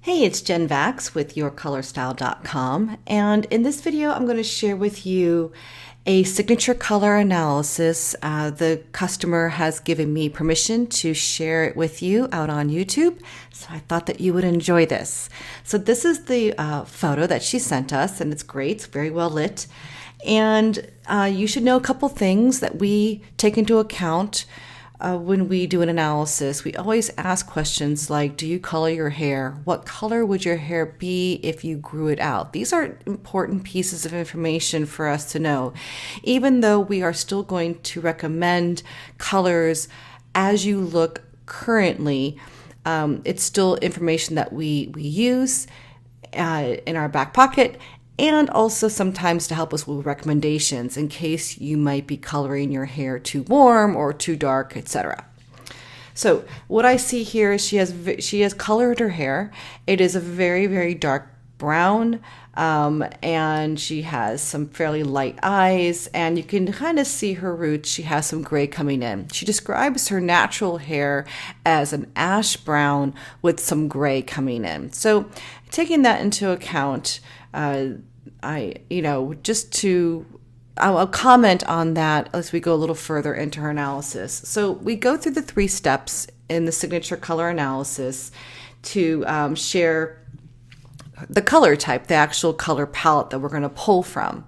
Hey, it's Jen Vax with yourcolorstyle.com, and in this video I'm going to share with you a signature color analysis. The customer has given me permission to share it with you out on YouTube, so I thought that you would enjoy this. So this is the photo that she sent us, and it's great. It's very well lit, and you should know a couple things that we take into account when we do an analysis. We always ask questions like, do you color your hair? What color would your hair be if you grew it out? These are important pieces of information for us to know, even though we are still going to recommend colors as you look currently. It's still information that we use in our back pocket, and also sometimes to help us with recommendations in case you might be coloring your hair too warm or too dark, etc. So what I see here is she has colored her hair. It is a very, very dark brown, and she has some fairly light eyes, and you can kind of see her roots. She has some gray coming in. She describes her natural hair as an ash brown with some gray coming in. So taking that into account, I'll comment on that as we go a little further into her analysis. So we go through the 3 steps in the signature color analysis to share the color type, the actual color palette that we're going to pull from.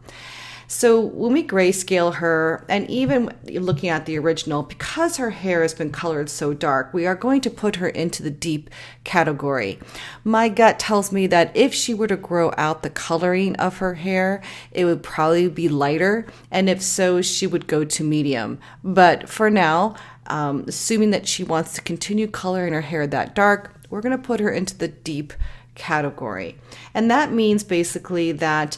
So when we grayscale her, and even looking at the original, because her hair has been colored so dark, we are going to put her into the deep category. My gut tells me that if she were to grow out the coloring of her hair, it would probably be lighter, and if so, she would go to medium. But for now, assuming that she wants to continue coloring her hair that dark, we're going to put her into the deep category. And that means basically that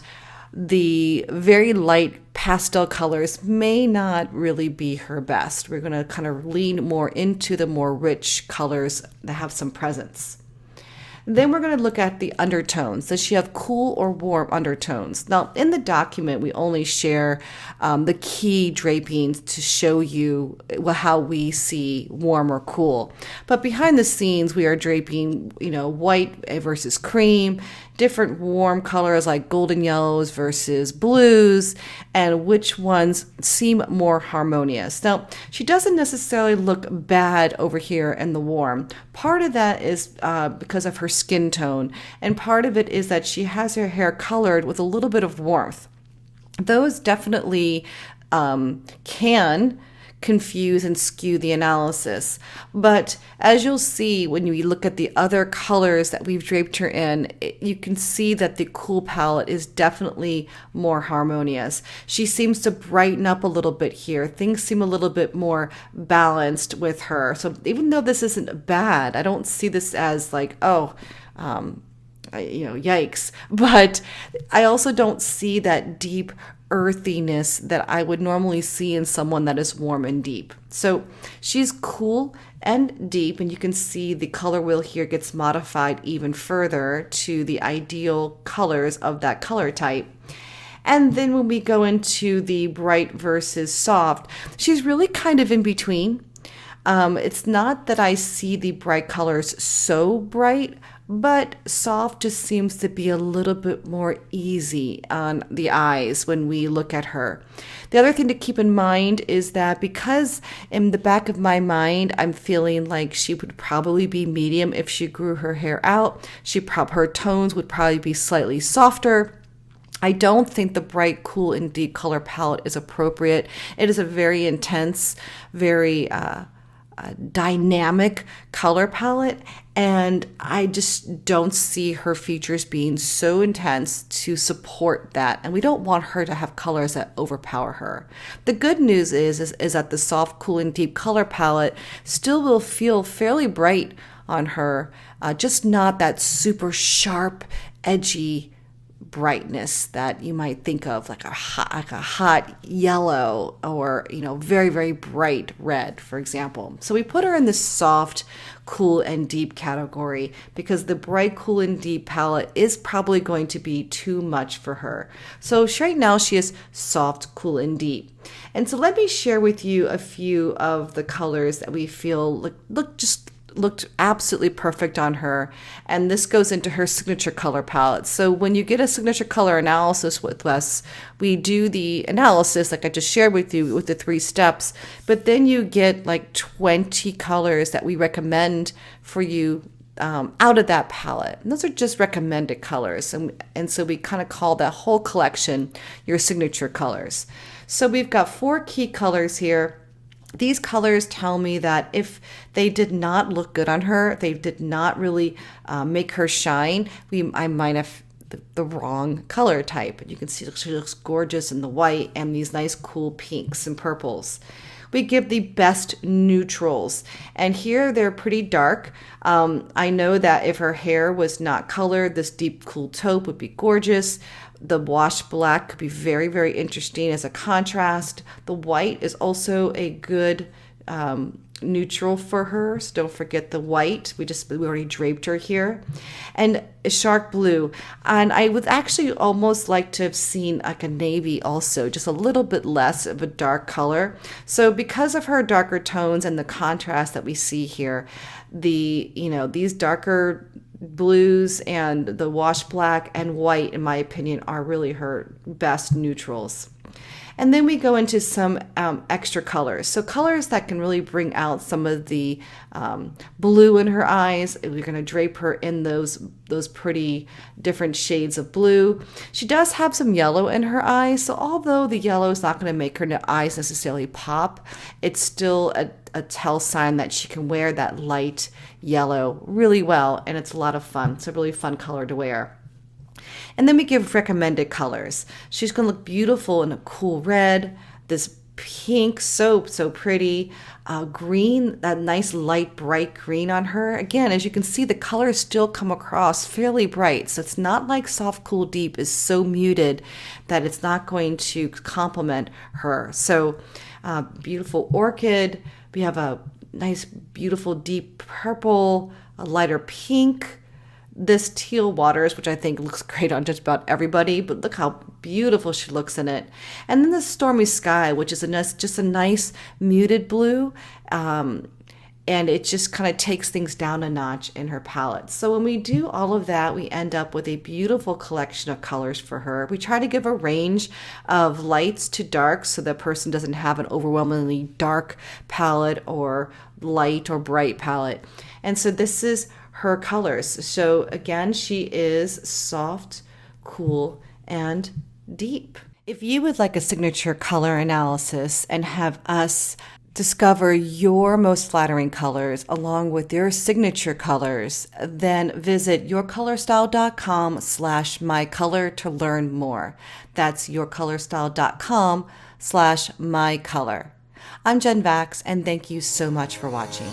the very light pastel colors may not really be her best. We're going to kind of lean more into the more rich colors that have some presence. Then we're going to look at the undertones. Does she have cool or warm undertones? Now, in the document, we only share the key drapings to show you how we see warm or cool. But behind the scenes, we are draping, white versus cream, different warm colors like golden yellows versus blues, and which ones seem more harmonious. Now, she doesn't necessarily look bad over here in the warm. Part of that is because of her skin tone, and part of it is that she has her hair colored with a little bit of warmth. Those definitely can confuse and skew the analysis. But as you'll see when you look at the other colors that we've draped her in, you can see that the cool palette is definitely more harmonious. She seems to brighten up a little bit here. Things seem a little bit more balanced with her. So even though this isn't bad, I don't see this as like, yikes. But I also don't see that deep earthiness that I would normally see in someone that is warm and deep. So she's cool and deep, and you can see the color wheel here gets modified even further to the ideal colors of that color type. And then when we go into the bright versus soft, she's really kind of in between. It's not that I see the bright colors so bright, but soft just seems to be a little bit more easy on the eyes when we look at her. The other thing to keep in mind is that because in the back of my mind, I'm feeling like she would probably be medium if she grew her hair out. Her tones would probably be slightly softer. I don't think the bright, cool, and deep color palette is appropriate. It is a very intense, very dynamic color palette, and I just don't see her features being so intense to support that, and we don't want her to have colors that overpower her. The good news is that the soft, cool, and deep color palette still will feel fairly bright on her, just not that super sharp, edgy brightness that you might think of like a hot yellow or very, very bright red, for example. So we put her in the soft, cool, and deep category because the bright, cool, and deep palette is probably going to be too much for her. So right now she is soft, cool, and deep. And so let me share with you a few of the colors that we feel look just looked absolutely perfect on her. And this goes into her signature color palette. So when you get a signature color analysis with us, we do the analysis like I just shared with you with the 3 steps, but then you get like 20 colors that we recommend for you out of that palette. And those are just recommended colors. And so we kind of call that whole collection your signature colors. So we've got 4 key colors here. These colors tell me that if they did not look good on her, they did not really make her shine, I might have the wrong color type. You can see she looks gorgeous in the white and these nice cool pinks and purples. We give the best neutrals, and here they're pretty dark. I know that if her hair was not colored, this deep cool taupe would be gorgeous. The wash black could be very, very interesting as a contrast. The white is also a good neutral for her, so don't forget the white. We already draped her here. And a shark blue, and I would actually almost like to have seen like a navy also, just a little bit less of a dark color. So because of her darker tones and the contrast that we see here, these darker blues and the wash black and white, in my opinion, are really her best neutrals. And then we go into some extra colors. So colors that can really bring out some of the blue in her eyes. We're going to drape her in those pretty different shades of blue. She does have some yellow in her eyes. So although the yellow is not going to make her eyes necessarily pop, it's still a tell sign that she can wear that light yellow really well. And it's a lot of fun. It's a really fun color to wear. And then we give recommended colors. She's going to look beautiful in a cool red, this pink, so pretty, green, that nice light bright green on her. Again, as you can see, the colors still come across fairly bright. So it's not like soft, cool, deep is so muted that it's not going to complement her. So beautiful orchid. We have a nice, beautiful, deep purple, a lighter pink, this teal waters, which I think looks great on just about everybody, but look how beautiful she looks in it. And then the stormy sky, which is just a nice muted blue, and it just kind of takes things down a notch in her palette. So when we do all of that, we end up with a beautiful collection of colors for her. We try to give a range of lights to darks so the person doesn't have an overwhelmingly dark palette or light or bright palette. And so this is her colors. So again, she is soft, cool, and deep. If you would like a signature color analysis and have us discover your most flattering colors along with your signature colors, then visit yourcolorstyle.com/mycolor to learn more. That's yourcolorstyle.com/mycolor. I'm Jen Vax, and thank you so much for watching.